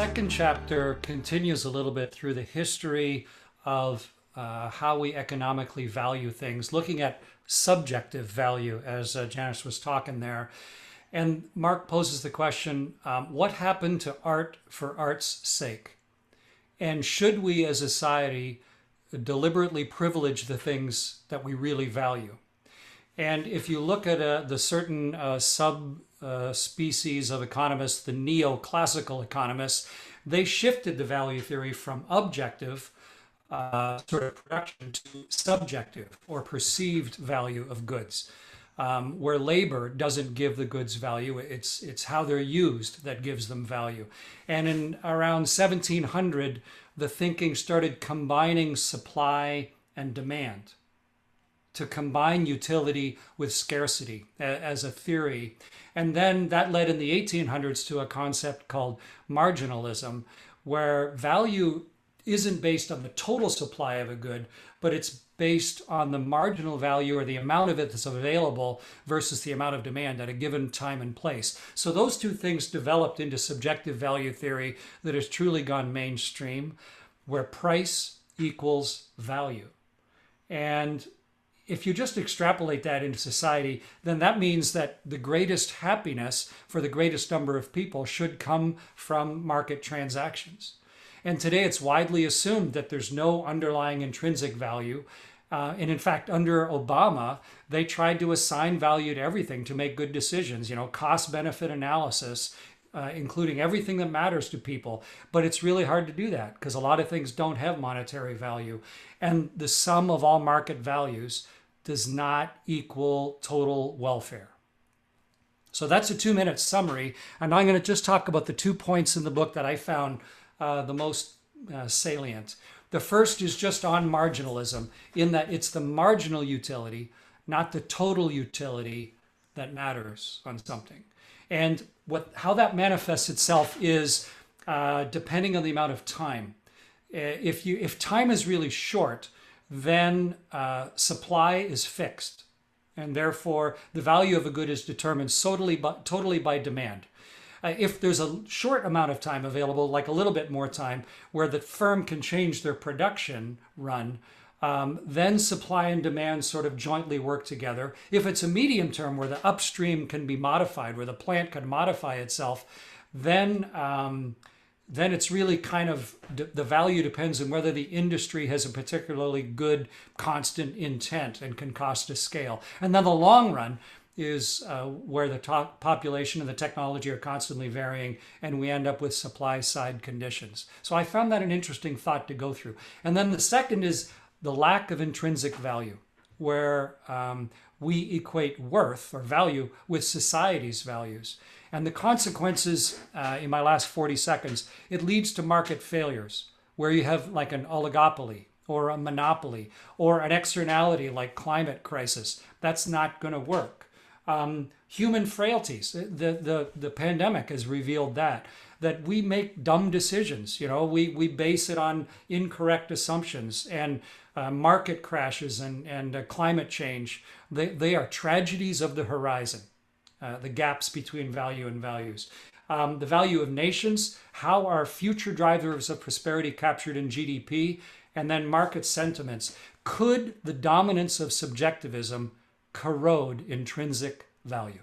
second chapter continues a little bit through the history of how we economically value things, looking at subjective value, as Janice was talking there. And Mark poses the question, what happened to art for art's sake? And should we as a society deliberately privilege the things that we really value? And if you look at the certain species of economists, the neoclassical economists, they shifted the value theory from objective sort of production to subjective or perceived value of goods, where labor doesn't give the goods value. It's how they're used that gives them value. And in around 1700, the thinking started combining supply and demand, to combine utility with scarcity as a theory. And then that led in the 1800s to a concept called marginalism, where value isn't based on the total supply of a good, but it's based on the marginal value or the amount of it that's available versus the amount of demand at a given time and place. So those two things developed into subjective value theory that has truly gone mainstream, where price equals value. And if you just extrapolate that into society, then that means that the greatest happiness for the greatest number of people should come from market transactions. And today it's widely assumed that there's no underlying intrinsic value. And in fact, under Obama, they tried to assign value to everything to make good decisions, cost-benefit analysis, including everything that matters to people. But it's really hard to do that because a lot of things don't have monetary value. And the sum of all market values does not equal total welfare. So that's a 2-minute summary. And I'm going to just talk about the 2 points in the book that I found the most salient. The first is just on marginalism, in that it's the marginal utility, not the total utility, that matters on something. And how that manifests itself is depending on the amount of time. If time is really short, then supply is fixed, and therefore the value of a good is determined totally by demand. If there's a short amount of time available, like a little bit more time, where the firm can change their production run, then supply and demand sort of jointly work together. If it's a medium term where the upstream can be modified, where the plant can modify itself, then it's really kind of the value depends on whether the industry has a particularly good constant intent and can cost a scale. And then the long run is where the population and the technology are constantly varying, and we end up with supply side conditions. So I found that an interesting thought to go through. And then the second is the lack of intrinsic value, where we equate worth or value with society's values. And the consequences, in my last 40 seconds, it leads to market failures, where you have like an oligopoly or a monopoly or an externality like climate crisis. That's not going to work. Human frailties, the pandemic has revealed that we make dumb decisions. We base it on incorrect assumptions, and market crashes and climate change. They are tragedies of the horizon. The gaps between value and values. The value of nations, how are future drivers of prosperity captured in GDP, and then market sentiments. Could the dominance of subjectivism corrode intrinsic value?